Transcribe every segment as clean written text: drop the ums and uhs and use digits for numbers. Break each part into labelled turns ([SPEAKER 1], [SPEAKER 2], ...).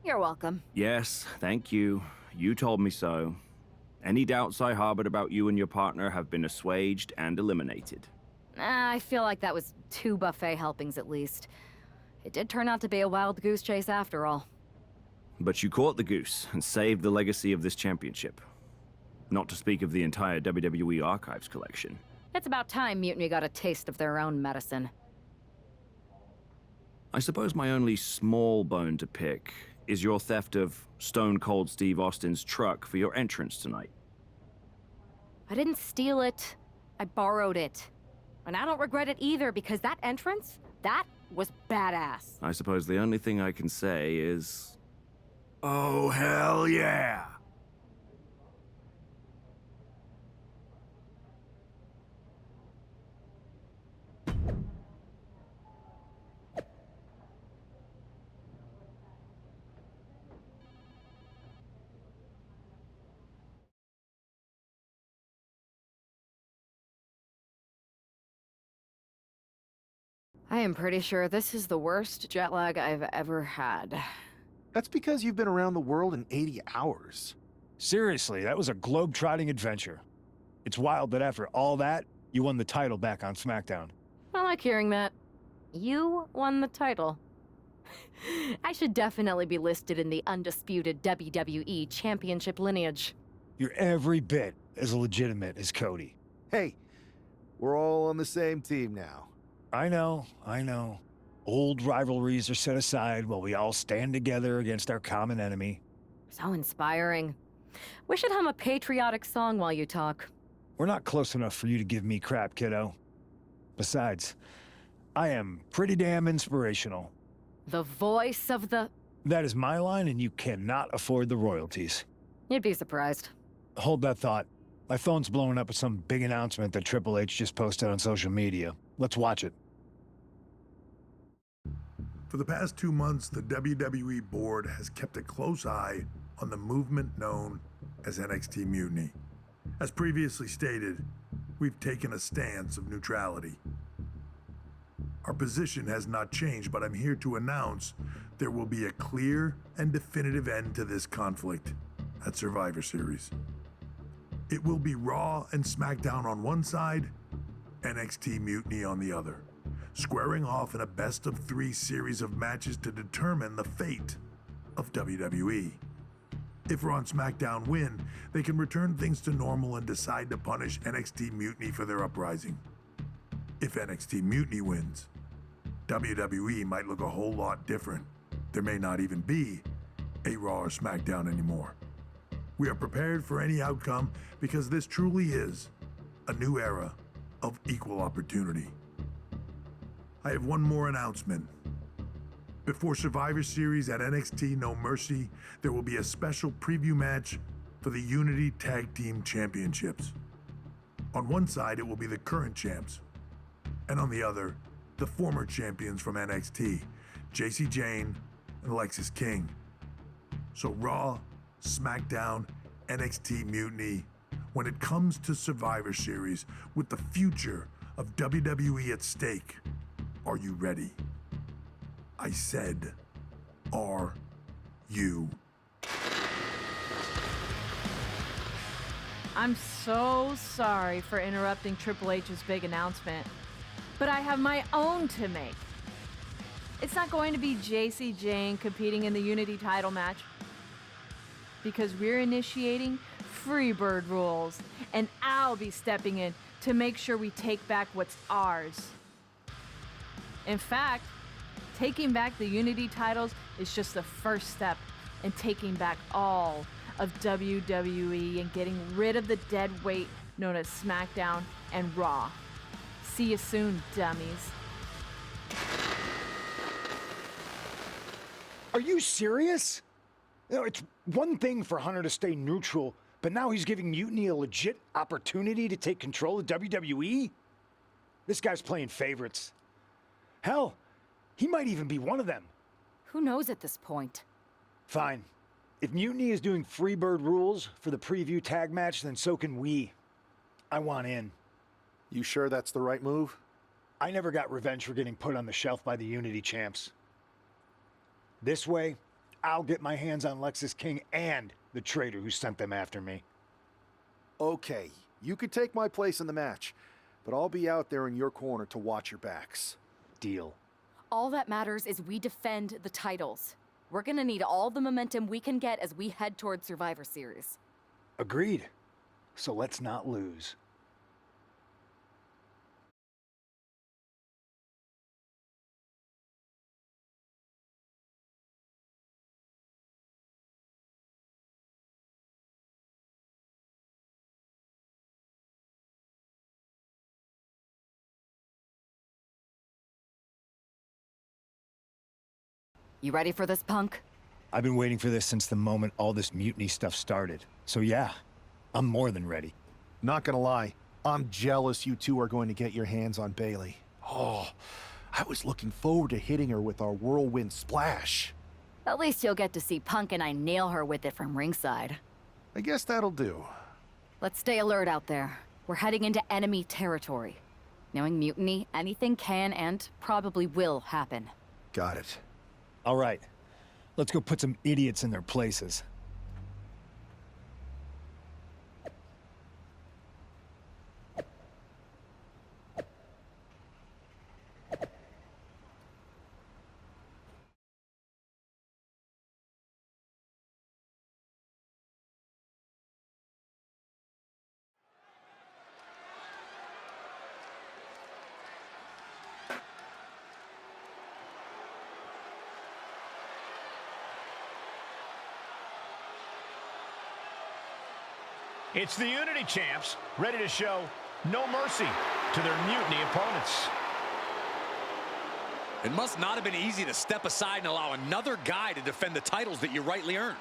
[SPEAKER 1] You're welcome.
[SPEAKER 2] Yes, thank you. You told me so. Any doubts I harbored about you and your partner have been assuaged and eliminated.
[SPEAKER 1] I feel like that was 2 buffet helpings at least. It did turn out to be a wild goose chase after all.
[SPEAKER 2] But you caught the goose and saved the legacy of this championship. Not to speak of the entire WWE Archives collection.
[SPEAKER 1] It's about time Mutiny got a taste of their own medicine.
[SPEAKER 2] I suppose my only small bone to pick is your theft of Stone Cold Steve Austin's truck for your entrance tonight.
[SPEAKER 1] I didn't steal it. I borrowed it. And I don't regret it either, because that entrance, that was badass.
[SPEAKER 2] I suppose the only thing I can say is... oh, hell yeah!
[SPEAKER 1] I am pretty sure this is the worst jet lag I've ever had.
[SPEAKER 3] That's because you've been around the world in 80 hours.
[SPEAKER 4] Seriously, that was a globe-trotting adventure. It's wild that after all that, you won the title back on SmackDown.
[SPEAKER 1] I like hearing that. You won the title. I should definitely be listed in the undisputed WWE Championship lineage.
[SPEAKER 4] You're every bit as legitimate as Cody.
[SPEAKER 3] Hey, we're all on the same team now.
[SPEAKER 4] I know. Old rivalries are set aside while we all stand together against our common enemy.
[SPEAKER 1] So inspiring. We should hum a patriotic song while you talk.
[SPEAKER 4] We're not close enough for you to give me crap, kiddo. Besides, I am pretty damn inspirational.
[SPEAKER 1] The voice of the...
[SPEAKER 4] That is my line, and you cannot afford the royalties.
[SPEAKER 1] You'd be surprised.
[SPEAKER 4] Hold that thought. My phone's blowing up with some big announcement that Triple H just posted on social media. Let's watch it.
[SPEAKER 5] For the past 2 months, the WWE board has kept a close eye on the movement known as NXT Mutiny. As previously stated, we've taken a stance of neutrality. Our position has not changed, but I'm here to announce there will be a clear and definitive end to this conflict at Survivor Series. It will be Raw and SmackDown on one side, NXT Mutiny on the other, squaring off in a best-of-3 series of matches to determine the fate of WWE. If Raw and SmackDown win, they can return things to normal and decide to punish NXT Mutiny for their uprising. If NXT Mutiny wins, WWE might look a whole lot different. There may not even be a Raw or SmackDown anymore. We are prepared for any outcome because this truly is a new era of equal opportunity. I have one more announcement. Before Survivor Series at NXT No Mercy, there will be a special preview match for the Unity Tag Team Championships. On one side, it will be the current champs, and on the other, the former champions from NXT, Jacy Jayne and Alexis King. So Raw, SmackDown, NXT Mutiny, when it comes to Survivor Series, with the future of WWE at stake, are you ready? I said, are you?
[SPEAKER 6] I'm so sorry for interrupting Triple H's big announcement, but I have my own to make. It's not going to be Jacy Jayne competing in the Unity title match, because we're initiating Freebird rules, and I'll be stepping in to make sure we take back what's ours. In fact, taking back the Unity titles is just the first step in taking back all of WWE and getting rid of the dead weight known as SmackDown and Raw. See you soon, dummies.
[SPEAKER 4] Are you serious? You know, it's one thing for Hunter to stay neutral, but now he's giving Mutiny a legit opportunity to take control of WWE? This guy's playing favorites. Hell, he might even be one of them.
[SPEAKER 1] Who knows at this point?
[SPEAKER 4] Fine. If Mutiny is doing Freebird rules for the preview tag match, then so can we. I want in.
[SPEAKER 3] You sure that's the right move?
[SPEAKER 4] I never got revenge for getting put on the shelf by the Unity champs. This way, I'll get my hands on Lexus King and the traitor who sent them after me.
[SPEAKER 3] Okay, you could take my place in the match, but I'll be out there in your corner to watch your backs.
[SPEAKER 4] Deal.
[SPEAKER 1] All that matters is we defend the titles. We're gonna need all the momentum we can get as we head towards Survivor Series.
[SPEAKER 4] Agreed. So let's not lose.
[SPEAKER 1] You ready for this, Punk?
[SPEAKER 4] I've been waiting for this since the moment all this mutiny stuff started. So yeah, I'm more than ready.
[SPEAKER 3] Not gonna lie, I'm jealous you two are going to get your hands on Bailey. Oh, I was looking forward to hitting her with our whirlwind splash.
[SPEAKER 1] At least you'll get to see Punk and I nail her with it from ringside.
[SPEAKER 3] I guess that'll do.
[SPEAKER 1] Let's stay alert out there. We're heading into enemy territory. Knowing mutiny, anything can and probably will happen.
[SPEAKER 3] Got it.
[SPEAKER 4] All right, let's go put some idiots in their places.
[SPEAKER 7] It's the Unity champs, ready to show no mercy to their mutiny opponents.
[SPEAKER 8] It must not have been easy to step aside and allow another guy to defend the titles that you rightly earned.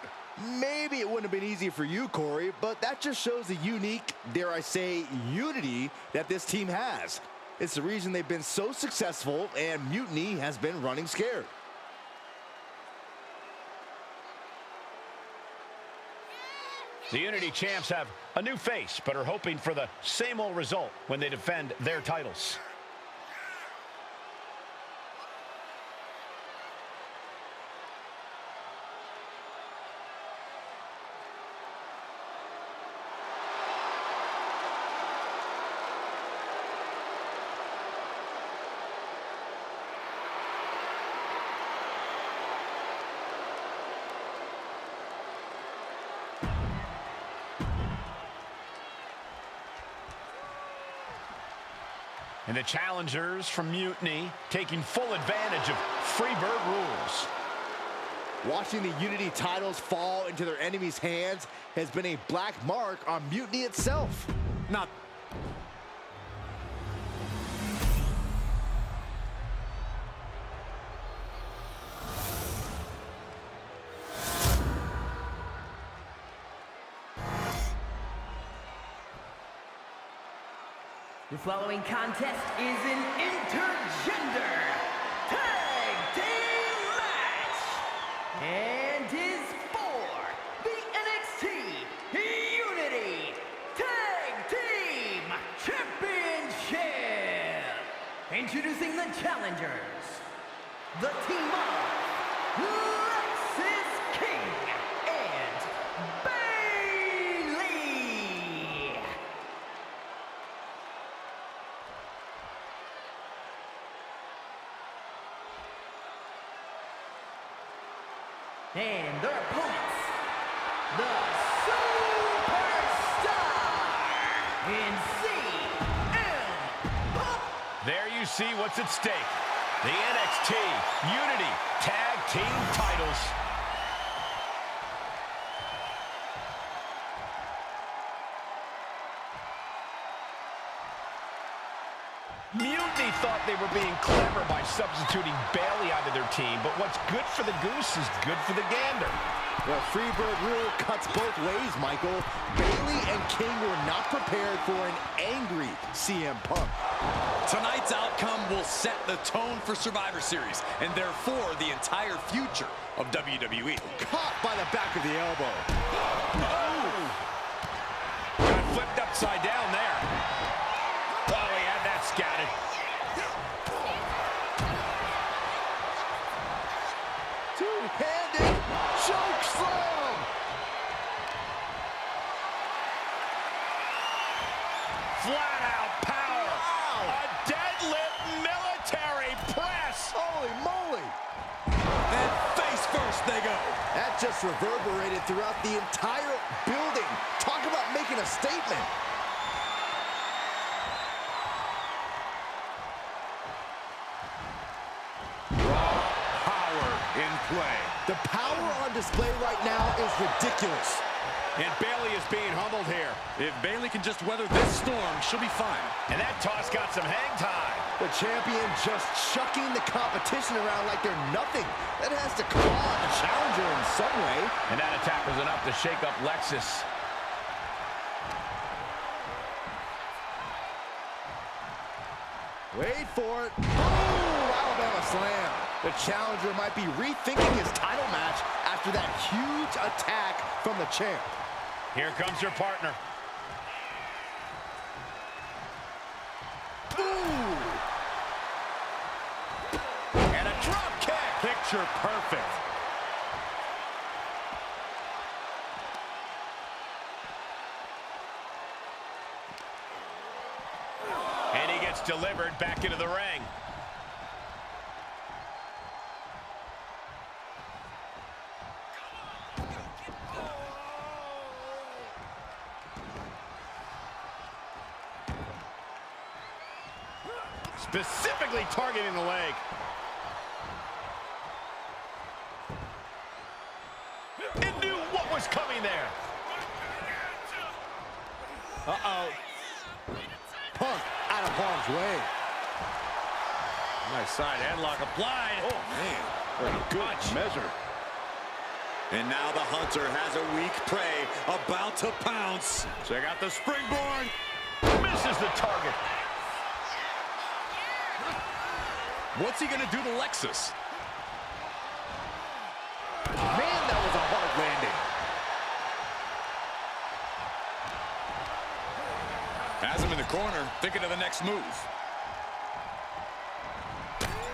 [SPEAKER 9] Maybe it wouldn't have been easy for you, Corey, but that just shows the unique, dare I say, unity that this team has. It's the reason they've been so successful, and Mutiny has been running scared.
[SPEAKER 7] The Unity champs have a new face, but are hoping for the same old result when they defend their titles. And the challengers from Mutiny taking full advantage of Freebird rules.
[SPEAKER 9] Watching the Unity titles fall into their enemies' hands has been a black mark on Mutiny itself.
[SPEAKER 8] Not
[SPEAKER 10] The following contest is an intergender tag team match and is for the NXT Unity Tag Team Championship. Introducing the challengers, the team of Lexus King and Bailey. And their opponents, the Superstar in CM Punk.
[SPEAKER 7] There you see what's at stake. The NXT Unity Tag Team titles. Mutiny thought they were being clever by substituting Bailey onto their team, but what's good for the goose is good for the gander.
[SPEAKER 9] The Freebird rule cuts both ways, Michael. Bailey and King were not prepared for an angry CM Punk.
[SPEAKER 8] tonight's outcome will set the tone for Survivor Series, and therefore the entire future of WWE.
[SPEAKER 9] Caught by the back of the elbow.
[SPEAKER 7] Got flipped upside down there. Oh, he had that scattered.
[SPEAKER 9] Two-handed
[SPEAKER 8] first they go.
[SPEAKER 9] That just reverberated throughout the entire building. Talk about making a statement.
[SPEAKER 8] Raw power in play.
[SPEAKER 9] The power on display right now is ridiculous.
[SPEAKER 7] And Bayley is being humbled here.
[SPEAKER 8] If Bayley can just weather this storm, she'll be fine.
[SPEAKER 7] And that toss got some hang time.
[SPEAKER 9] The champion just chucking the competition around like they're nothing. That has to claw the challenger in some way.
[SPEAKER 7] And that attack was enough to shake up Lexus.
[SPEAKER 9] Wait for it. Oh, Alabama slam. The challenger might be rethinking his title match after that huge attack from the champ.
[SPEAKER 7] Here comes your partner.
[SPEAKER 9] Ooh.
[SPEAKER 7] And a drop kick.
[SPEAKER 8] Picture perfect.
[SPEAKER 7] And he gets delivered back into the ring. Specifically targeting the leg. It knew what was coming there.
[SPEAKER 9] Uh-oh. Punk out of harm's way.
[SPEAKER 7] Nice side headlock applied.
[SPEAKER 8] Oh, man.
[SPEAKER 7] Good measure.
[SPEAKER 8] And now the hunter has a weak prey about to pounce.
[SPEAKER 7] Check out the springboard. Misses the target.
[SPEAKER 8] What's he going to do to Lexus?
[SPEAKER 9] Man, that was a hard landing.
[SPEAKER 8] Has him in the corner, thinking of the next move.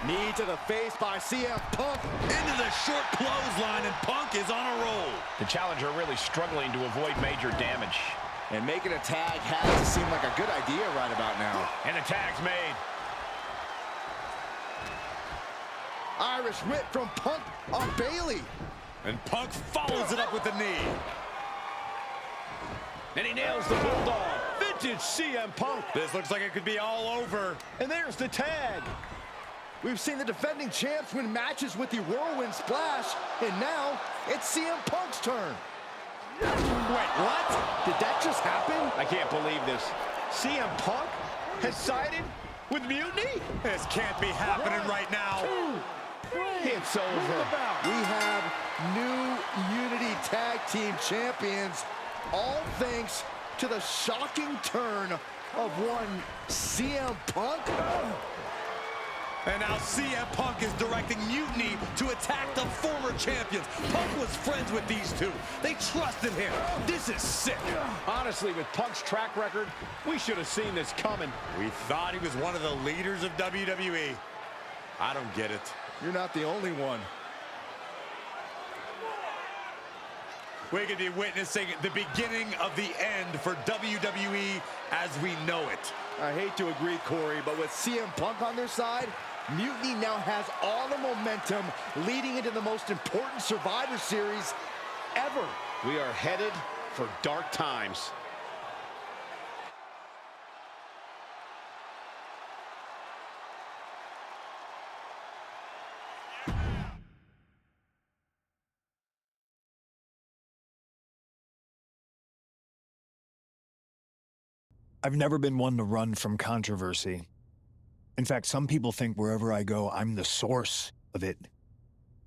[SPEAKER 9] Knee to the face by CM Punk.
[SPEAKER 8] Into the short clothesline, and Punk is on a roll.
[SPEAKER 7] The challenger really struggling to avoid major damage.
[SPEAKER 9] And making a tag has to seem like a good idea right about now.
[SPEAKER 7] And the tag's made.
[SPEAKER 9] Irish whip from Punk on Bayley.
[SPEAKER 8] And Punk follows it up with the knee.
[SPEAKER 7] And he nails the bulldog. Vintage CM Punk.
[SPEAKER 8] This looks like it could be all over.
[SPEAKER 7] And there's the tag.
[SPEAKER 9] We've seen the defending champs win matches with the whirlwind splash, and now it's CM Punk's turn.
[SPEAKER 8] Wait, what?
[SPEAKER 9] Did that just happen?
[SPEAKER 7] I can't believe this. CM Punk has sided with Mutiny?
[SPEAKER 8] This can't be happening right now.
[SPEAKER 7] It's over.
[SPEAKER 9] We have new Unity Tag Team Champions, all thanks to the shocking turn of one CM Punk.
[SPEAKER 8] And now CM Punk is directing Mutiny to attack the former champions. Punk was friends with these two. They trusted him. This is sick.
[SPEAKER 7] Honestly, with Punk's track record, we should have seen this coming.
[SPEAKER 8] We thought he was one of the leaders of WWE. I don't get it.
[SPEAKER 9] You're not the only one.
[SPEAKER 8] We could be witnessing the beginning of the end for WWE as we know it.
[SPEAKER 9] I hate to agree, Corey, but with CM Punk on their side, Mutiny now has all the momentum leading into the most important Survivor Series ever.
[SPEAKER 7] We are headed for dark times.
[SPEAKER 4] I've never been one to run from controversy. In fact, some people think wherever I go, I'm the source of it.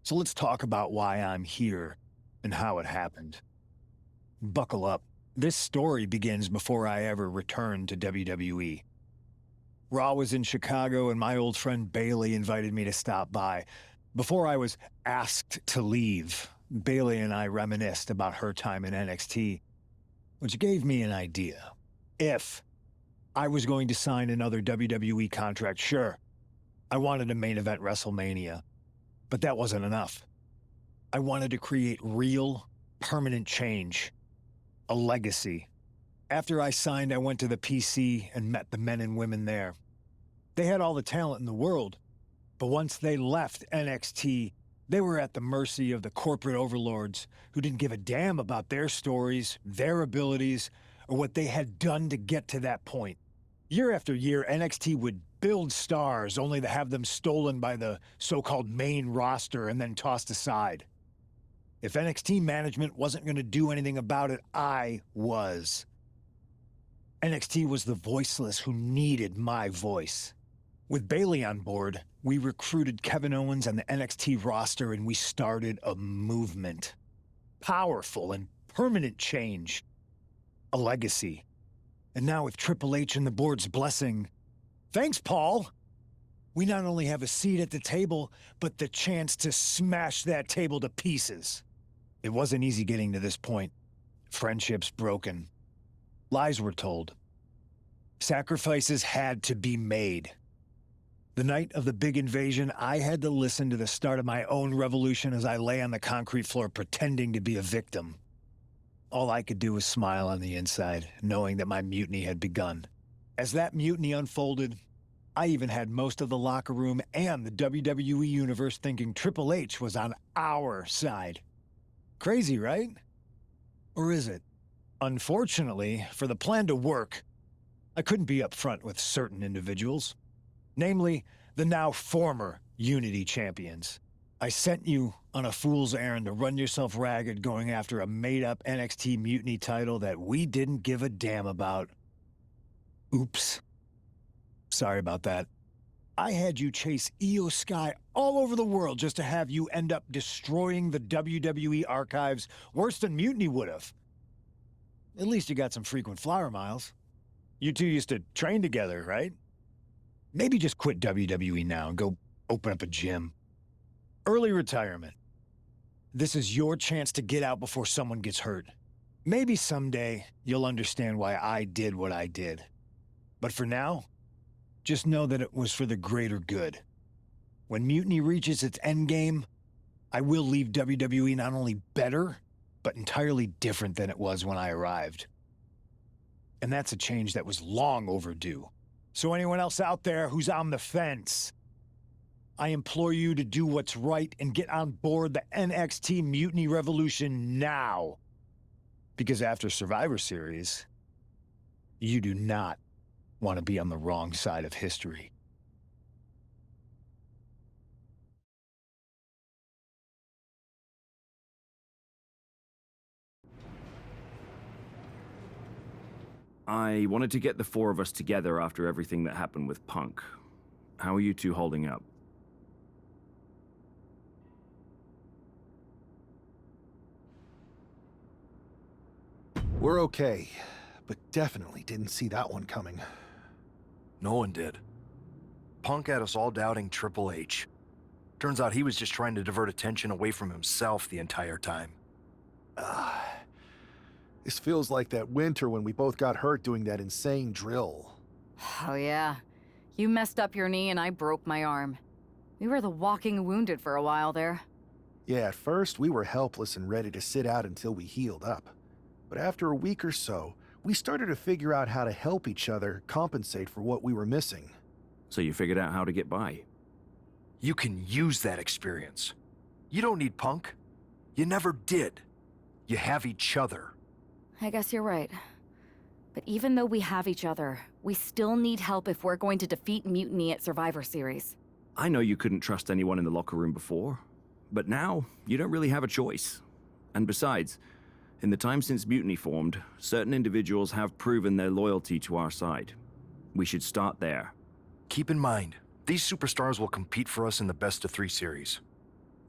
[SPEAKER 4] So let's talk about why I'm here and how it happened. Buckle up. This story begins before I ever returned to WWE. Raw was in Chicago and my old friend Bayley invited me to stop by. Before I was asked to leave, Bayley and I reminisced about her time in NXT, which gave me an idea. If I was going to sign another WWE contract, sure, I wanted to main event WrestleMania, but that wasn't enough. I wanted to create real, permanent change, a legacy. After I signed, I went to the PC and met the men and women there. They had all the talent in the world, but once they left NXT, They were at the mercy of the corporate overlords who didn't give a damn about their stories, their abilities, or what they had done to get to that point. Year after year, NXT would build stars only to have them stolen by the so-called main roster and then tossed aside. If NXT management wasn't going to do anything about it, I was. NXT was the voiceless who needed my voice. With Bayley on board, we recruited Kevin Owens and the NXT roster, and we started a movement. Powerful and permanent change. A legacy. And now with Triple H and the board's blessing, thanks, Paul! We not only have a seat at the table, but the chance to smash that table to pieces. It wasn't easy getting to this point. Friendships broken. Lies were told. Sacrifices had to be made. The night of the big invasion, I had to listen to the start of my own revolution as I lay on the concrete floor pretending to be a victim. All I could do was smile on the inside, knowing that my mutiny had begun. As that mutiny unfolded, I even had most of the locker room and the WWE Universe thinking Triple H was on our side. Crazy, right? Or is it? Unfortunately, for the plan to work, I couldn't be upfront with certain individuals. Namely, the now former Unity champions. I sent you on a fool's errand to run yourself ragged going after a made-up NXT Mutiny title that we didn't give a damn about. Oops. Sorry about that. I had you chase Io Sky all over the world just to have you end up destroying the WWE archives worse than Mutiny would have. At least you got some frequent flyer miles. You two used to train together, right? Maybe just quit WWE now and go open up a gym. Early retirement. This is your chance to get out before someone gets hurt. Maybe someday you'll understand why I did what I did. But for now, just know that it was for the greater good. When Mutiny reaches its endgame, I will leave WWE not only better, but entirely different than it was when I arrived. And that's a change that was long overdue. So anyone else out there who's on the fence, I implore you to do what's right and get on board the NXT Mutiny Revolution now. Because after Survivor Series, you do not want to be on the wrong side of history.
[SPEAKER 2] I wanted to get the four of us together after everything that happened with Punk. How are you two holding up?
[SPEAKER 3] We're okay, but definitely didn't see that one coming.
[SPEAKER 11] No one did. Punk had us all doubting Triple H. Turns out he was just trying to divert attention away from himself the entire time.
[SPEAKER 3] This feels like that winter when we both got hurt doing that insane drill.
[SPEAKER 1] Oh, yeah. You messed up your knee and I broke my arm. We were the walking wounded for a while there.
[SPEAKER 3] Yeah, at first we were helpless and ready to sit out until we healed up. But after a week or so, we started to figure out how to help each other compensate for what we were missing.
[SPEAKER 2] So you figured out how to get by?
[SPEAKER 11] You can use that experience. You don't need Punk. You never did. You have each other.
[SPEAKER 1] I guess you're right. But even though we have each other, we still need help if we're going to defeat Mutiny at Survivor Series.
[SPEAKER 2] I know you couldn't trust anyone in the locker room before, but now you don't really have a choice. And besides, in the time since Mutiny formed, certain individuals have proven their loyalty to our side. We should start there.
[SPEAKER 11] Keep in mind, these superstars will compete for us in the best-of-3 series.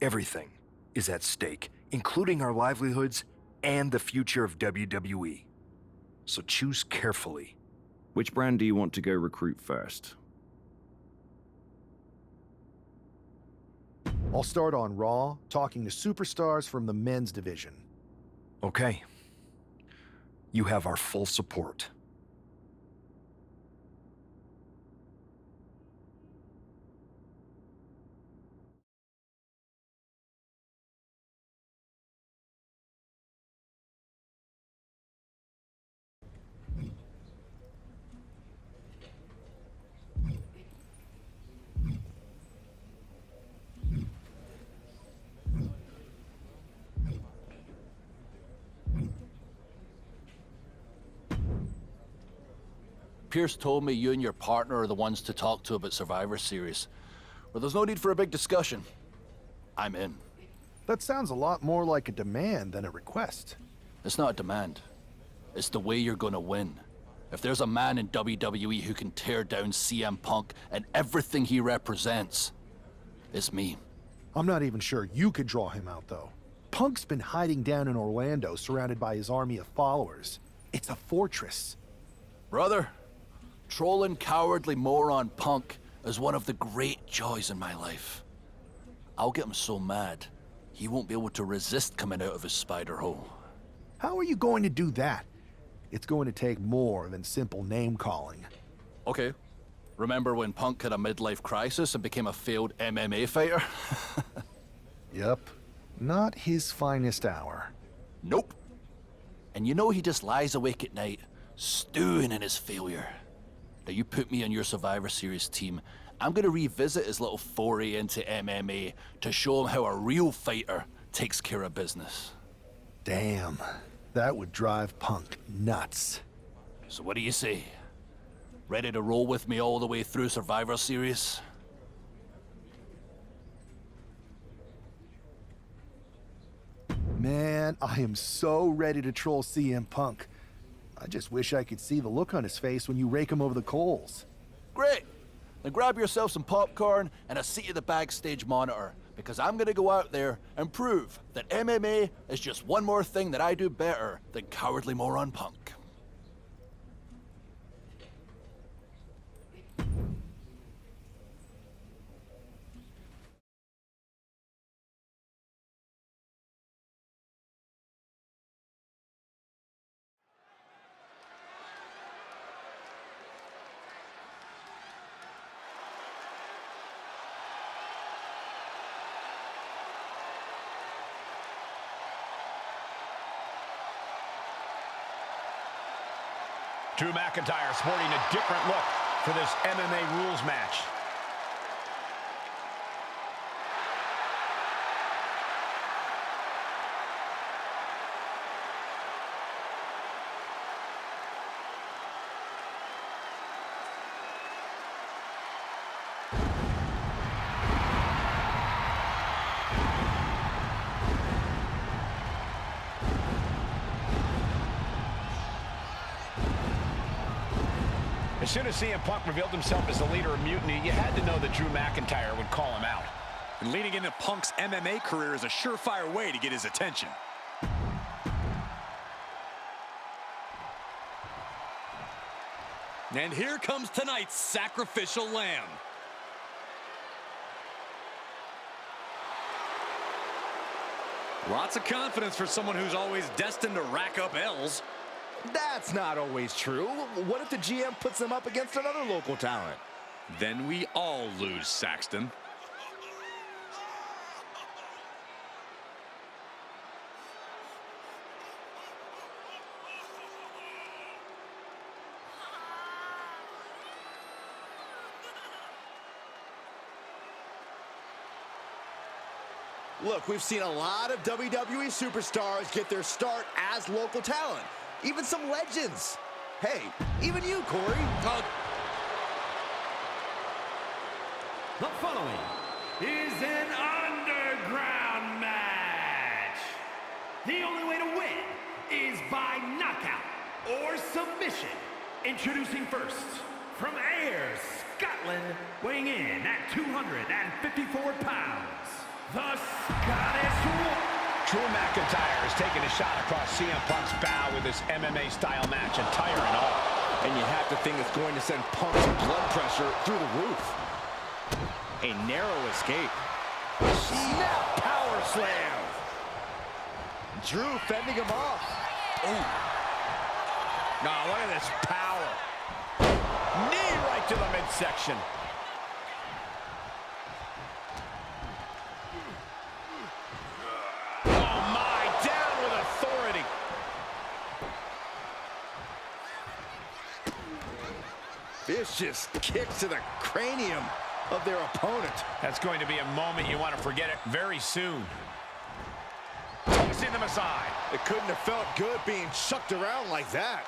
[SPEAKER 11] Everything is at stake, including our livelihoods and the future of WWE. So choose carefully.
[SPEAKER 2] Which brand do you want to go recruit first?
[SPEAKER 3] I'll start on Raw, talking to superstars from the men's division.
[SPEAKER 11] Okay. You have our full support.
[SPEAKER 12] Pierce told me you and your partner are the ones to talk to about Survivor Series. Well, there's no need for a big discussion. I'm in.
[SPEAKER 3] That sounds a lot more like a demand than a request.
[SPEAKER 12] It's not a demand. It's the way you're gonna win. If there's a man in WWE who can tear down CM Punk and everything he represents, it's me.
[SPEAKER 3] I'm not even sure you could draw him out, though. Punk's been hiding down in Orlando, surrounded by his army of followers. It's a fortress.
[SPEAKER 12] Brother, trolling cowardly moron Punk is one of the great joys in my life. I'll get him so mad, he won't be able to resist coming out of his spider hole.
[SPEAKER 3] How are you going to do that? It's going to take more than simple name-calling.
[SPEAKER 12] Okay. Remember when Punk had a midlife crisis and became a failed MMA fighter?
[SPEAKER 3] Yep. Not his finest hour.
[SPEAKER 12] Nope. And you know he just lies awake at night, stewing in his failure. Now you put me on your Survivor Series team, I'm gonna revisit his little foray into MMA to show him how a real fighter takes care of business.
[SPEAKER 3] Damn. That would drive Punk nuts.
[SPEAKER 12] So what do you say? Ready to roll with me all the way through Survivor Series?
[SPEAKER 3] Man, I am so ready to troll CM Punk. I just wish I could see the look on his face when you rake him over the coals.
[SPEAKER 12] Great! Then grab yourself some popcorn and a seat at the backstage monitor, because I'm gonna go out there and prove that MMA is just one more thing that I do better than cowardly moron Punk.
[SPEAKER 7] Drew McIntyre sporting a different look for this MMA rules match. As soon as CM Punk revealed himself as the leader of Mutiny, you had to know that Drew McIntyre would call him out.
[SPEAKER 8] And leading into Punk's MMA career is a surefire way to get his attention. And here comes tonight's sacrificial lamb. Lots of confidence for someone who's always destined to rack up L's.
[SPEAKER 9] That's not always true. What if the GM puts them up against another local talent?
[SPEAKER 8] Then we all lose, Saxton.
[SPEAKER 9] Look, we've seen a lot of WWE superstars get their start as local talent. Even some legends. Hey, even you, Corey.
[SPEAKER 10] The following is an underground match. The only way to win is by knockout or submission. Introducing first, from Ayr, Scotland, weighing in at 254 pounds, the Scottish Warrior.
[SPEAKER 7] Drew McIntyre is taking a shot across CM Punk's bow with this MMA-style match, attire and all.
[SPEAKER 9] And you have to think it's going to send Punk's blood pressure through the roof. A narrow escape. Snap power slam. Drew fending him off.
[SPEAKER 7] Oh. Now look at this power. Knee right to the midsection.
[SPEAKER 9] Vicious kicks to the cranium of their opponent.
[SPEAKER 7] That's going to be a moment you want to forget it very soon. Tossing them aside.
[SPEAKER 9] It couldn't have felt good being chucked around like that.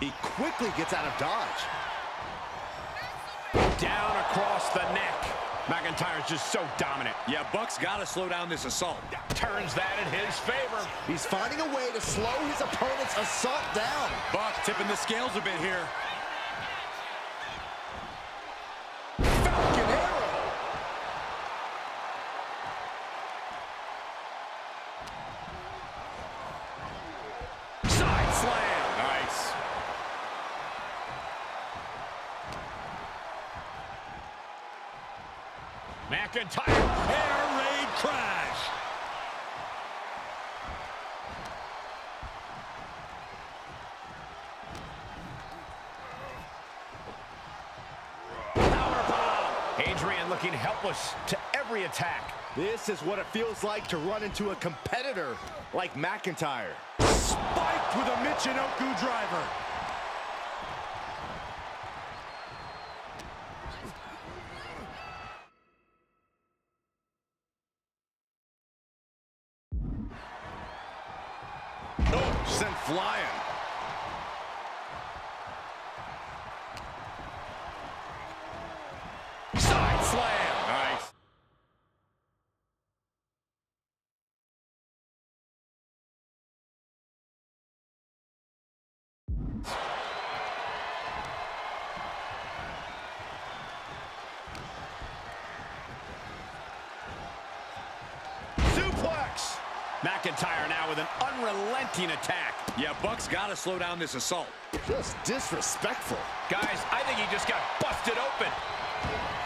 [SPEAKER 9] He quickly gets out of dodge.
[SPEAKER 7] Down across the neck. McIntyre's just so dominant.
[SPEAKER 8] Yeah, Buck's got to slow down this assault.
[SPEAKER 7] Turns that in his favor.
[SPEAKER 9] He's finding a way to slow his opponent's assault down.
[SPEAKER 8] Buck tipping the scales a bit here.
[SPEAKER 9] Falcon Arrow.
[SPEAKER 7] Side slam. Nice. McIntyre.
[SPEAKER 8] Air raid crash.
[SPEAKER 7] Powerbomb. Adrian looking helpless to every attack.
[SPEAKER 9] This is what it feels like to run into a competitor like McIntyre.
[SPEAKER 8] Spiked with a Michinoku driver.
[SPEAKER 9] Oh, sent flying.
[SPEAKER 7] Side slam. Nice. Suplex. McIntyre now with an unrelenting attack.
[SPEAKER 8] Yeah, Buck's got to slow down this assault.
[SPEAKER 9] Just disrespectful.
[SPEAKER 7] Guys, I think he just got busted open.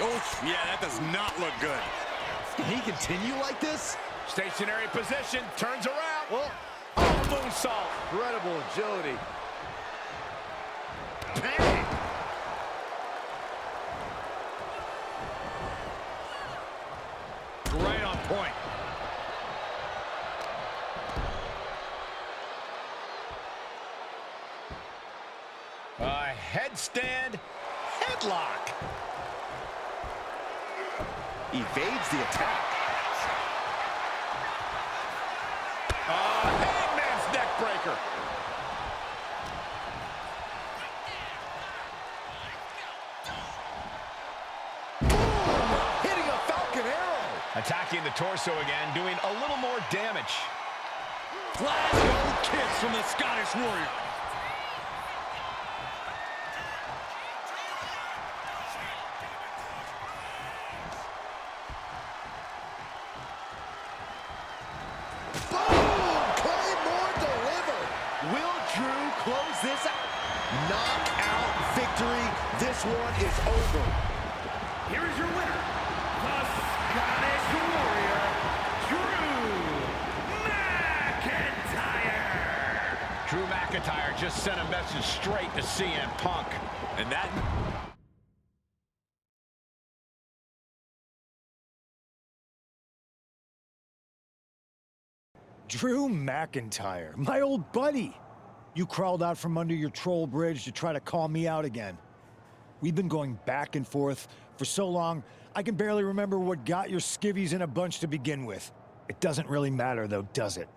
[SPEAKER 8] Oh, yeah, that does not look good.
[SPEAKER 9] Can he continue like this?
[SPEAKER 7] Stationary position, turns around.
[SPEAKER 9] Well,
[SPEAKER 7] Oh, moonsault.
[SPEAKER 9] incredible agility.
[SPEAKER 7] Bang.
[SPEAKER 8] Right on point.
[SPEAKER 7] A headstand headlock.
[SPEAKER 9] Evades the attack.
[SPEAKER 7] Hangman's neck breaker.
[SPEAKER 9] Hitting a Falcon Arrow.
[SPEAKER 7] Attacking the torso again, doing a little more damage.
[SPEAKER 8] Glasgow kiss from the Scottish Warrior.
[SPEAKER 9] Boom! Claymore delivered. Will Drew close this out? Knockout victory. This one is over.
[SPEAKER 10] Here is your winner, the Scottish Warrior, Drew McIntyre.
[SPEAKER 7] Drew McIntyre just sent a message straight to CM Punk.
[SPEAKER 8] And that...
[SPEAKER 4] Drew McIntyre, my old buddy. You crawled out from under your troll bridge to try to call me out again. We've been going back and forth for so long, I can barely remember what got your skivvies in a bunch to begin with. It doesn't really matter though, does it?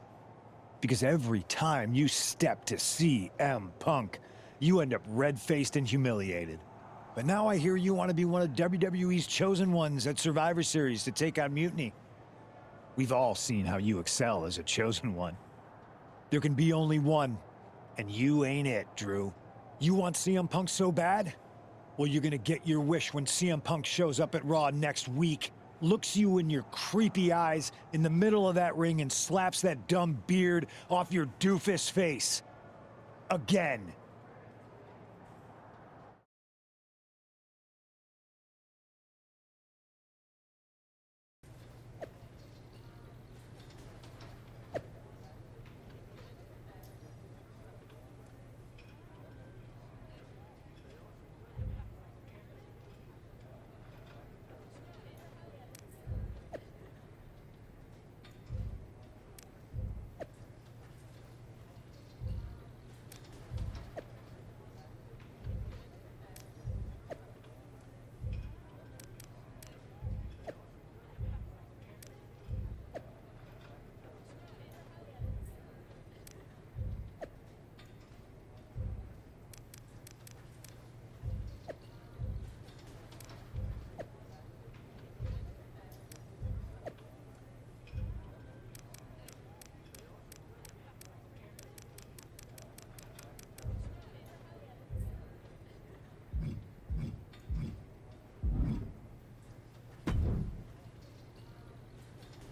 [SPEAKER 4] Because every time you step to CM Punk, you end up red-faced and humiliated. But now I hear you want to be one of WWE's chosen ones at Survivor Series to take on Mutiny. We've all seen how you excel as a chosen one. There can be only one, and you ain't it, Drew. You want CM Punk so bad? Well, you're gonna get your wish when CM Punk shows up at Raw next week, looks you in your creepy eyes in the middle of that ring and slaps that dumb beard off your doofus face. Again.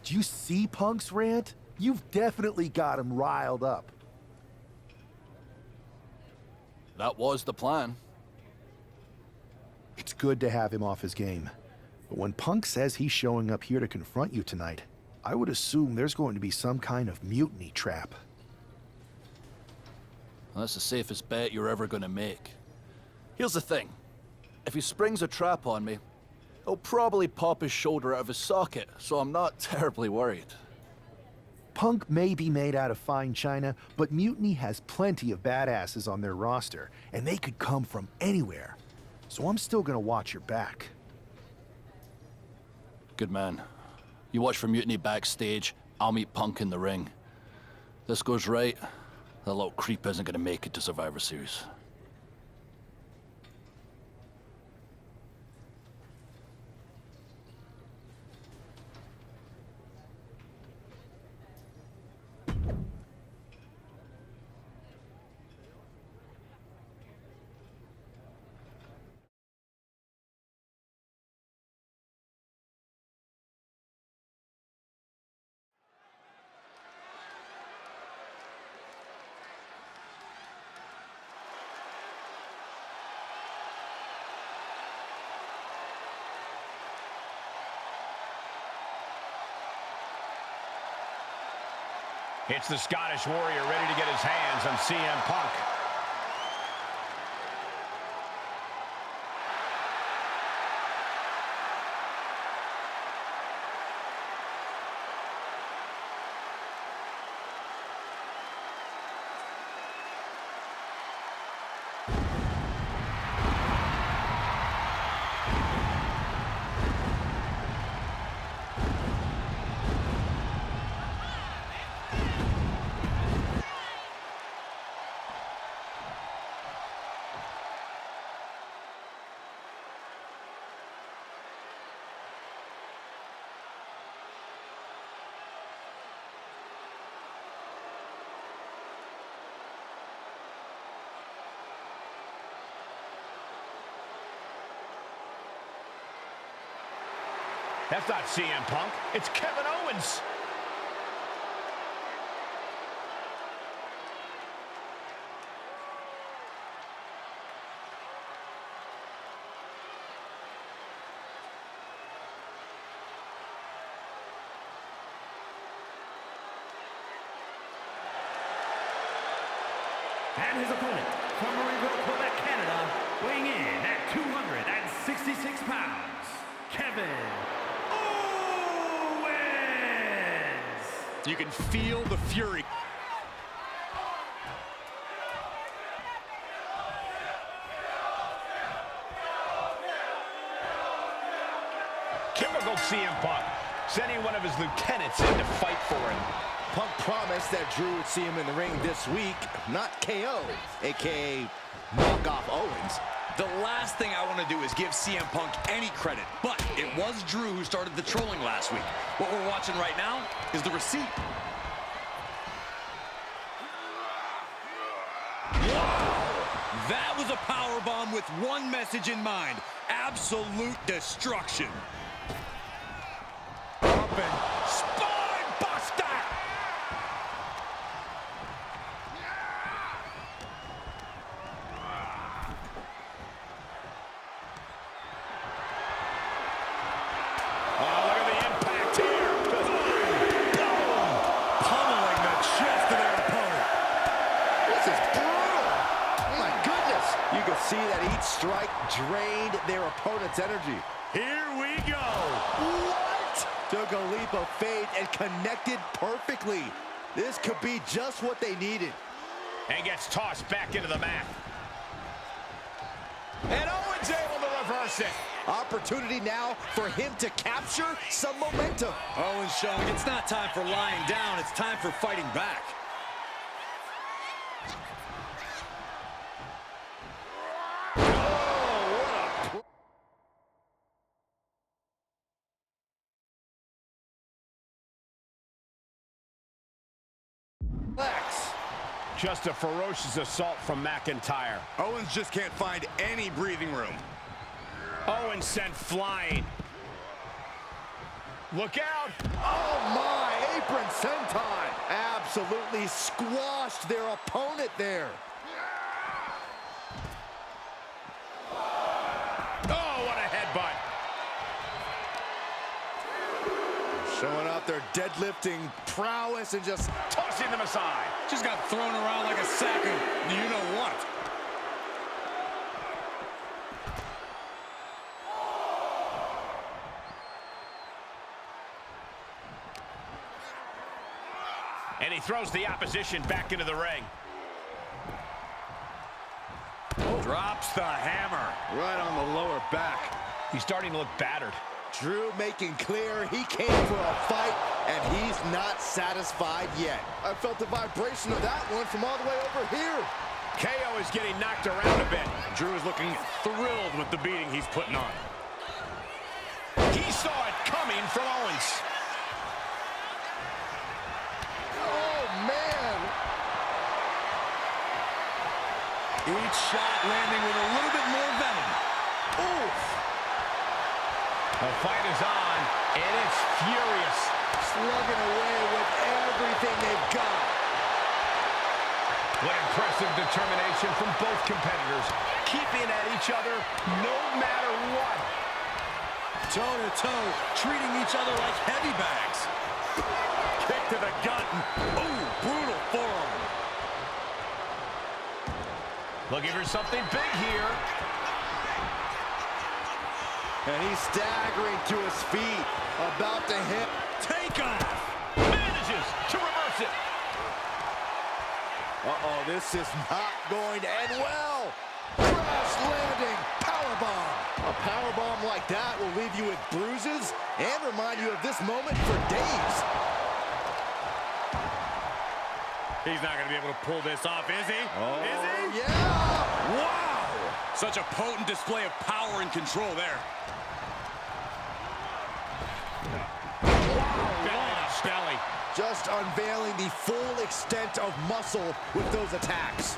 [SPEAKER 3] Do you see Punk's rant? You've definitely got him riled up.
[SPEAKER 12] That was the plan.
[SPEAKER 3] It's good to have him off his game. But when Punk says he's showing up here to confront you tonight, I would assume there's going to be some kind of mutiny trap.
[SPEAKER 12] Well, that's the safest bet you're ever gonna make. Here's the thing. If he springs a trap on me, he'll probably pop his shoulder out of his socket, so I'm not terribly worried.
[SPEAKER 3] Punk may be made out of fine china, but Mutiny has plenty of badasses on their roster, and they could come from anywhere. So I'm still gonna watch your back.
[SPEAKER 12] Good man. You watch for Mutiny backstage, I'll meet Punk in the ring. This goes right, that little creep isn't gonna make it to Survivor Series.
[SPEAKER 7] It's the Scottish Warrior ready to get his hands on CM Punk. That's not CM Punk, it's Kevin Owens.
[SPEAKER 10] And his opponent, from Marieville, Quebec, Canada, weighing in at 266 pounds, Kevin Owens!
[SPEAKER 8] You can feel the fury.
[SPEAKER 7] Typical CM Punk, sending one of his lieutenants in to fight for him.
[SPEAKER 9] Punk promised that Drew would see him in the ring this week, not KO, a.k.a. knock off Owens.
[SPEAKER 8] The last thing I want to do is give CM Punk any credit, but it was Drew who started the trolling last week. What we're watching right now is the receipt. Wow! That was a powerbomb with one message in mind: absolute destruction.
[SPEAKER 7] Up and spine buster! Oh, look at the impact here. Just boom!
[SPEAKER 8] Pummeling the chest of their opponent.
[SPEAKER 9] This is brutal. My goodness. You can see that each strike drained their opponent's energy.
[SPEAKER 8] Here we go.
[SPEAKER 9] What? Took a leap of faith and connected perfectly. This could be just what they needed.
[SPEAKER 7] And gets tossed back into the mat. And Owens able to reverse it.
[SPEAKER 9] Opportunity now for him to capture some momentum.
[SPEAKER 8] Owens showing it's not time for lying down, it's time for fighting back.
[SPEAKER 7] Just a ferocious assault from McIntyre.
[SPEAKER 8] Owens just can't find any breathing room.
[SPEAKER 7] Owens sent flying. Look out!
[SPEAKER 9] Oh my, apron senton. Absolutely squashed their opponent there.
[SPEAKER 7] Oh, what a headbutt.
[SPEAKER 9] Showing off their deadlifting prowess and just
[SPEAKER 7] Tossing them aside.
[SPEAKER 8] Just got thrown around like a sack of you-know-what.
[SPEAKER 7] And he throws the opposition back into the ring.
[SPEAKER 8] Drops the hammer.
[SPEAKER 9] right on the lower back.
[SPEAKER 7] He's starting to look battered.
[SPEAKER 9] Drew making clear he came for a fight, and he's not satisfied yet. I felt the vibration of that one from all the way over here.
[SPEAKER 7] KO is getting knocked around a bit. Drew is looking thrilled with the beating he's putting on. He saw it coming from Owens.
[SPEAKER 9] Oh, man.
[SPEAKER 8] Each shot landing with a little bit more venom.
[SPEAKER 9] Oof.
[SPEAKER 7] The fight is on, and it's furious.
[SPEAKER 9] Slugging away with everything they've got.
[SPEAKER 7] What impressive determination from both competitors, keeping at each other no matter what.
[SPEAKER 8] Toe-to-toe, treating each other like heavy bags. Kick to the gut. Ooh, brutal forearm.
[SPEAKER 7] Looking for something big here.
[SPEAKER 9] And he's staggering to his feet, about to hit.
[SPEAKER 8] Take off.
[SPEAKER 7] Manages to reverse it.
[SPEAKER 9] Uh-oh, this is not going to end well. Crash landing, powerbomb. A powerbomb like that will leave you with bruises and remind you of this moment for days.
[SPEAKER 8] He's not going to be able to pull this off, is he?
[SPEAKER 9] Oh,
[SPEAKER 8] is he?
[SPEAKER 9] Yeah!
[SPEAKER 8] Wow! Such a potent display of power and control there.
[SPEAKER 7] Belly.
[SPEAKER 9] Just unveiling the full extent of muscle with those attacks.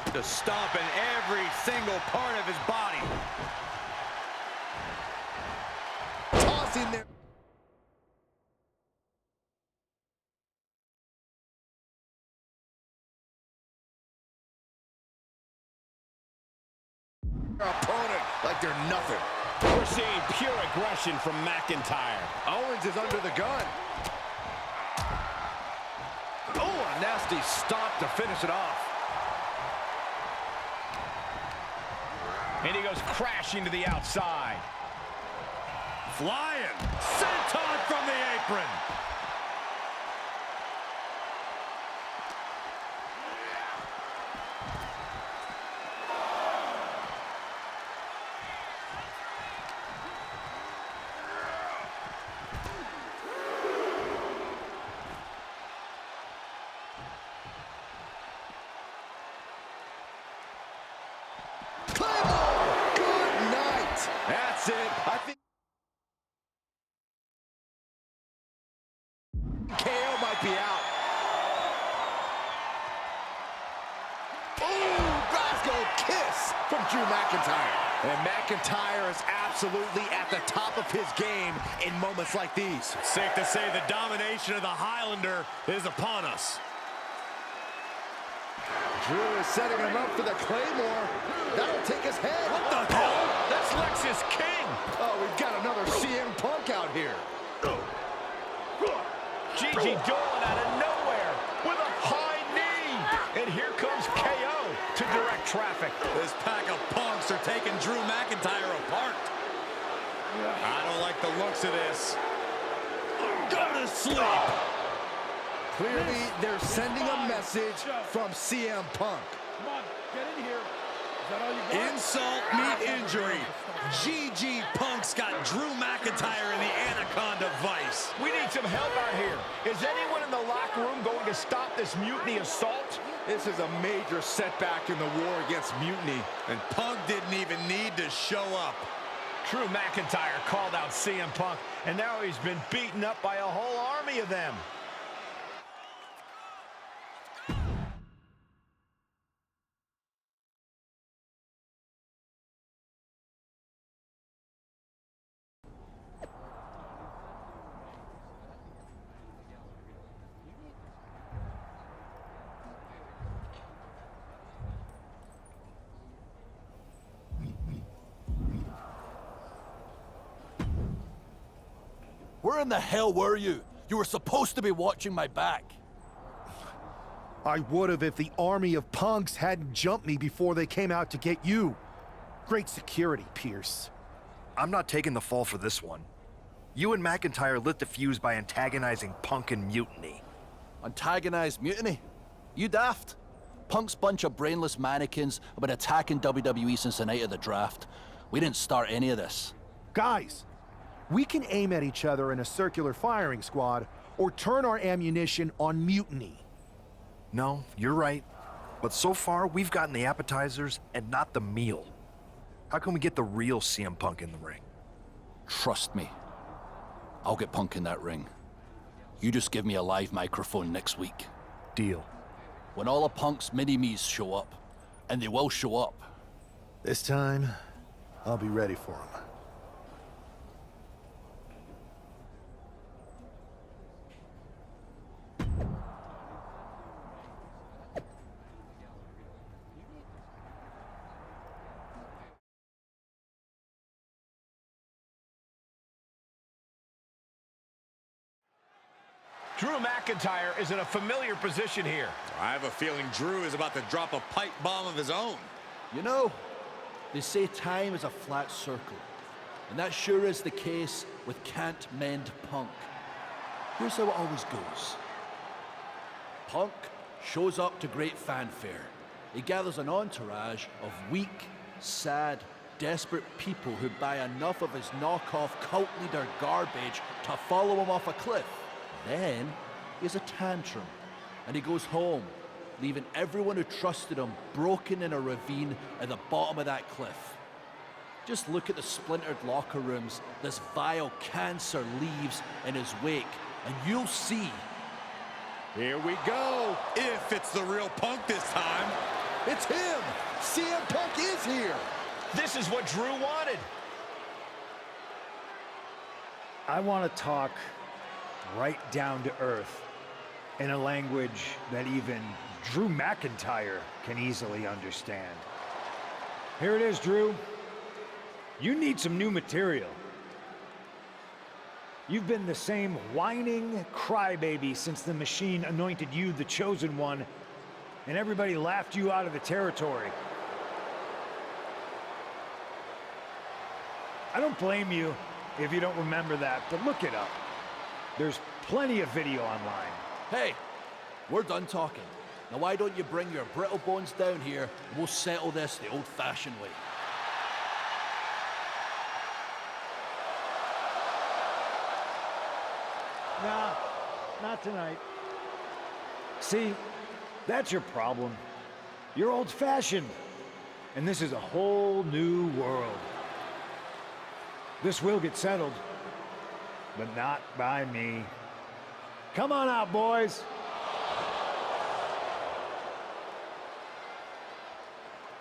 [SPEAKER 8] To stomp in every single part of his body.
[SPEAKER 9] Tossing their... opponent like they're nothing.
[SPEAKER 7] We're seeing pure aggression from McIntyre.
[SPEAKER 9] Owens is under the gun.
[SPEAKER 8] Oh, a nasty stop to finish it off.
[SPEAKER 7] And he goes crashing to the outside.
[SPEAKER 8] Flying. Senton from the apron.
[SPEAKER 9] That's it. I think KO might be out. Ooh, Glasgow kiss from Drew McIntyre. And McIntyre is absolutely at the top of his game in moments like these.
[SPEAKER 8] Safe to say the domination of the Highlander is upon us.
[SPEAKER 9] Drew is setting him up for the Claymore. That'll take his head.
[SPEAKER 8] What the hell?
[SPEAKER 7] That's Lexus King.
[SPEAKER 9] Oh, we've got another CM Punk out here.
[SPEAKER 7] Gigi Dolan out of nowhere with a high knee. And here comes KO to direct traffic.
[SPEAKER 8] This pack of punks are taking Drew McIntyre apart. I don't like the looks of this. Go to sleep.
[SPEAKER 9] Clearly, they're sending a message from CM Punk.
[SPEAKER 13] Come on, get in here. Is that all you got?
[SPEAKER 8] Insult meet injury. GG Punk's got Drew McIntyre in the Anaconda Vice.
[SPEAKER 7] We need some help out here. Is anyone in the locker room going to stop this mutiny assault?
[SPEAKER 9] This is a major setback in the war against mutiny.
[SPEAKER 8] And Punk didn't even need to show up.
[SPEAKER 7] Drew McIntyre called out CM Punk, and now he's been beaten up by a whole army of them.
[SPEAKER 12] Where in the hell were you? You were supposed to be watching my back.
[SPEAKER 3] I would have if the army of punks hadn't jumped me before they came out to get you. Great security, Pierce.
[SPEAKER 11] I'm not taking the fall for this one. You and McIntyre lit the fuse by antagonizing Punk and Mutiny.
[SPEAKER 12] Antagonized Mutiny? You daft? Punk's bunch of brainless mannequins have been attacking WWE since the night of the draft. We didn't start any of this.
[SPEAKER 3] Guys, we can aim at each other in a circular firing squad or turn our ammunition on Mutiny.
[SPEAKER 11] No, you're right. But so far, we've gotten the appetizers and not the meal. How can we get the real CM Punk in the ring?
[SPEAKER 12] Trust me. I'll get Punk in that ring. You just give me a live microphone next week.
[SPEAKER 11] Deal.
[SPEAKER 12] When all of Punk's mini-me's show up, and they will show up.
[SPEAKER 3] This time, I'll be ready for him.
[SPEAKER 7] Drew McIntyre is in a familiar position here.
[SPEAKER 8] I have a feeling Drew is about to drop a pipe bomb of his own.
[SPEAKER 12] You know, they say time is a flat circle. And that sure is the case with Can't Mend Punk. Here's how it always goes. Punk shows up to great fanfare. He gathers an entourage of weak, sad, desperate people who buy enough of his knockoff cult leader garbage to follow him off a cliff. Then he has a tantrum, and he goes home, leaving everyone who trusted him broken in a ravine at the bottom of that cliff. Just look at the splintered locker rooms this vile cancer leaves in his wake, and you'll see.
[SPEAKER 8] Here we go. If it's the real Punk this time. It's him. CM Punk is here.
[SPEAKER 7] This is what Drew wanted.
[SPEAKER 4] I want to talk right down to earth in a language that even Drew McIntyre can easily understand. Here it is, Drew. You need some new material. You've been the same whining crybaby since the Machine anointed you the chosen one, and everybody laughed you out of the territory. I don't blame you if you don't remember that, but look it up. There's plenty of video online.
[SPEAKER 12] Hey, we're done talking. Now why don't you bring your brittle bones down here and we'll settle this the old-fashioned way.
[SPEAKER 4] Nah, not tonight. See, that's your problem. You're old-fashioned, and this is a whole new world. This will get settled, but not by me. Come on out, boys.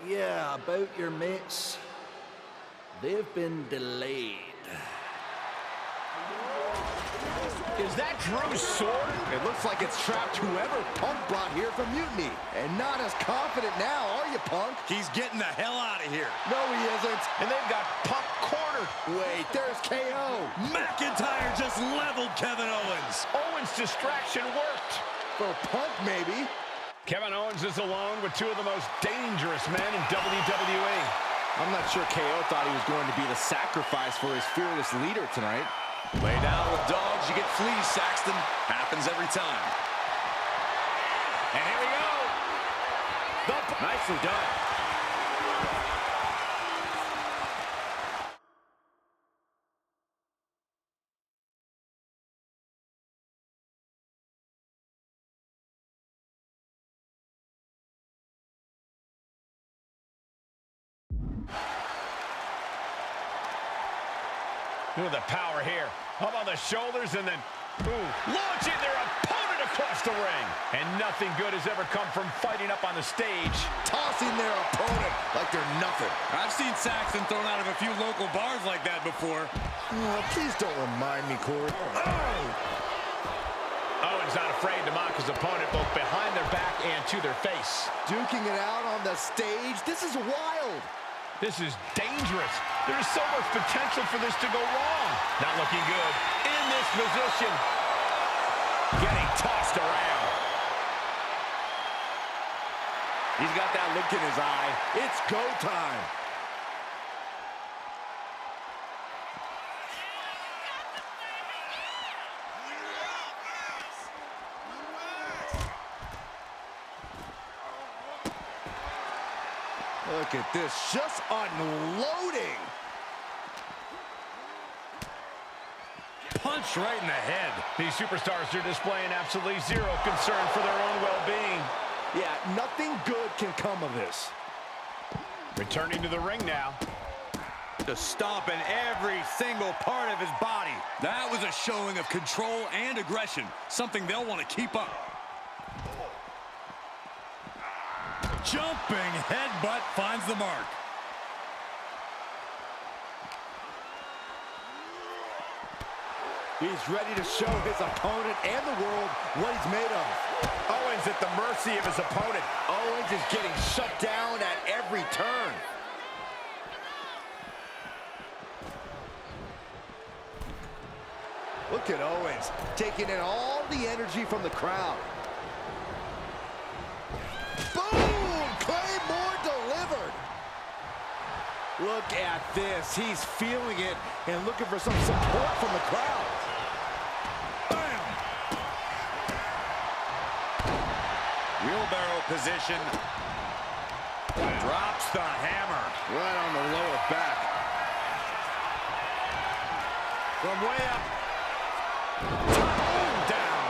[SPEAKER 12] Yeah, about your mates. They've been delayed.
[SPEAKER 7] Is that Drew's sword?
[SPEAKER 9] It looks like it's trapped whoever Punk brought here from Mutiny. And not as confident now, are you, Punk?
[SPEAKER 8] He's getting the hell out of here.
[SPEAKER 9] No, he isn't.
[SPEAKER 7] And they've got Punk cornered.
[SPEAKER 9] Wait, there's KO.
[SPEAKER 8] McIntyre just leveled Kevin Owens.
[SPEAKER 7] Owens' distraction worked.
[SPEAKER 9] For Punk, maybe.
[SPEAKER 7] Kevin Owens is alone with two of the most dangerous men in WWE.
[SPEAKER 9] I'm not sure KO thought he was going to be the sacrifice for his fearless leader tonight.
[SPEAKER 8] Lay down with dogs, you get fleas, Saxton. Happens every time.
[SPEAKER 7] And here we go. Nicely done. Look at the power here. Up on the shoulders and then, launching their opponent across the ring. And nothing good has ever come from fighting up on the stage.
[SPEAKER 9] Tossing their opponent like they're nothing.
[SPEAKER 8] I've seen Saxton thrown out of a few local bars like that before.
[SPEAKER 9] Oh, please don't remind me, Corey.
[SPEAKER 7] Owens not afraid to mock his opponent both behind their back and to their face.
[SPEAKER 9] Duking it out on the stage. This is wild.
[SPEAKER 7] This is dangerous. There's so much potential for this to go wrong. Not looking good.
[SPEAKER 8] In
[SPEAKER 7] in this position. Getting tossed around.
[SPEAKER 9] He's got that look in his eye. It's go time. Look at this, just unloading.
[SPEAKER 7] Punch right in the head. These superstars are displaying absolutely zero concern for their own well-being.
[SPEAKER 9] Yeah, nothing good can come of this.
[SPEAKER 7] Returning to the ring now.
[SPEAKER 8] Just stomping every single part of his body. That was a showing of control and aggression, something they'll want to keep up. Jumping headbutt finds the mark.
[SPEAKER 9] He's ready to show his opponent and the world what he's made of.
[SPEAKER 7] Owens at the mercy of his opponent.
[SPEAKER 9] Owens is getting shut down at every turn. Look at Owens taking in all the energy from the crowd. Boom! Claymore delivered. Look at this. He's feeling it and looking for some support from the crowd. Bam!
[SPEAKER 8] Wheelbarrow position. Drops the hammer.
[SPEAKER 9] Right on the lower back.
[SPEAKER 8] From way up. Down.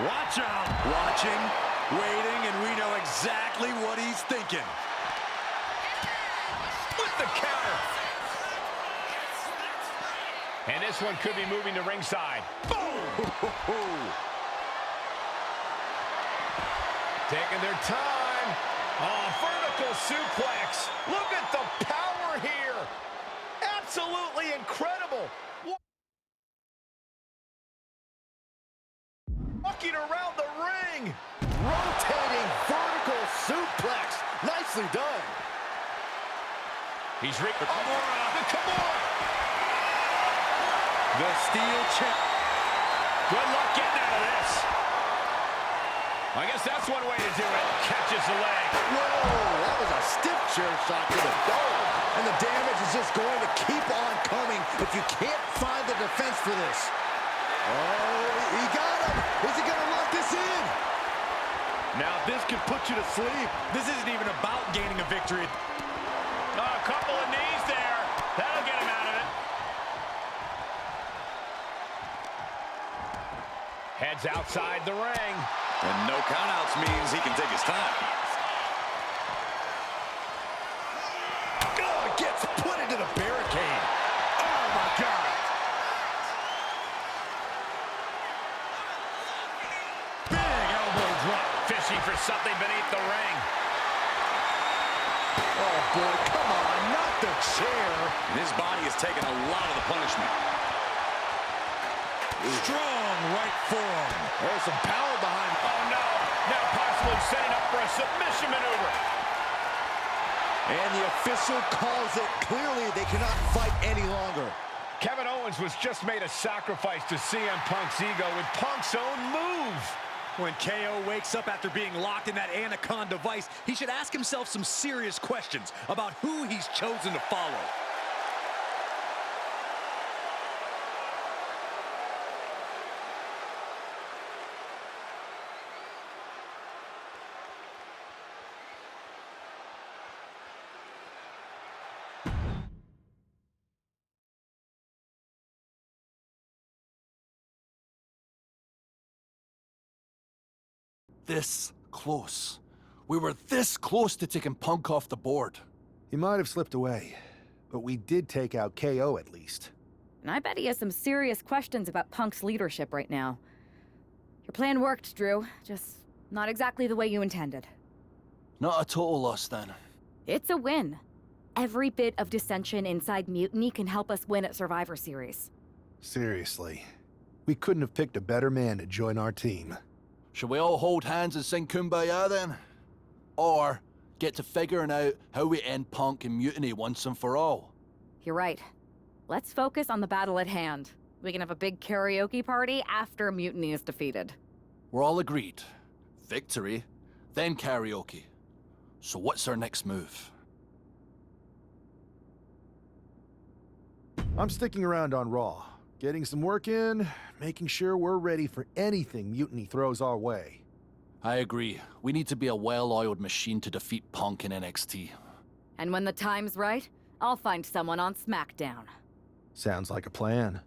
[SPEAKER 8] Watch out. Watching, waiting, and we know exactly what he's thinking.
[SPEAKER 7] With the counter. And this one could be moving to ringside. Boom! Taking their time. Oh, vertical suplex. Look at the power here. Absolutely incredible. Walking around the ring.
[SPEAKER 9] Rotating vertical suplex. Nicely done.
[SPEAKER 7] He's ripped the Kimura.
[SPEAKER 8] The steel chair.
[SPEAKER 7] Good luck getting out of this. I guess that's one way to do it. Catches the leg.
[SPEAKER 9] Whoa, that was a stiff chair shot to the dome. And the damage is just going to keep on coming if you can't find the defense for this. Oh, he got him. Is he going to lock this in?
[SPEAKER 8] Now this could put you to sleep. This isn't even about gaining a victory.
[SPEAKER 7] Oh, a couple of knees there. That'll get him out of it. Heads outside the ring.
[SPEAKER 8] And no countouts means he can take his time.
[SPEAKER 9] Oh, gets put into the barricade. Oh, my God.
[SPEAKER 8] Big elbow drop.
[SPEAKER 7] Fishing for something beneath the ring.
[SPEAKER 9] Oh, boy, come on, not the chair.
[SPEAKER 8] And his body has taken a lot of the punishment. Strong right forearm.
[SPEAKER 9] There's some power behind.
[SPEAKER 7] Oh, no. Now possibly setting up for a submission maneuver.
[SPEAKER 9] And the official calls it. Clearly, they cannot fight any longer.
[SPEAKER 7] Kevin Owens was just made a sacrifice to CM Punk's ego with Punk's own move.
[SPEAKER 8] When KO wakes up after being locked in that Anaconda vice, he should ask himself some serious questions about who he's chosen to follow.
[SPEAKER 12] This close. We were this close to taking Punk off the board.
[SPEAKER 3] He might have slipped away, but we did take out KO at least.
[SPEAKER 1] And I bet he has some serious questions about Punk's leadership right now. Your plan worked, Drew. Just not exactly the way you intended.
[SPEAKER 12] Not a total loss, then.
[SPEAKER 1] It's a win. Every bit of dissension inside Mutiny can help us win at Survivor Series.
[SPEAKER 3] Seriously. We couldn't have picked a better man to join our team.
[SPEAKER 12] Shall we all hold hands and sing Kumbaya, then? Or get to figuring out how we end Punk and Mutiny once and for all?
[SPEAKER 1] You're right. Let's focus on the battle at hand. We can have a big karaoke party after Mutiny is defeated.
[SPEAKER 12] We're all agreed. Victory, then karaoke. So what's our next move?
[SPEAKER 3] I'm sticking around on Raw, getting some work in, making sure we're ready for anything Mutiny throws our way.
[SPEAKER 12] I agree. We need to be a well-oiled machine to defeat Punk in NXT.
[SPEAKER 1] And when the time's right, I'll find someone on SmackDown.
[SPEAKER 3] Sounds like a plan.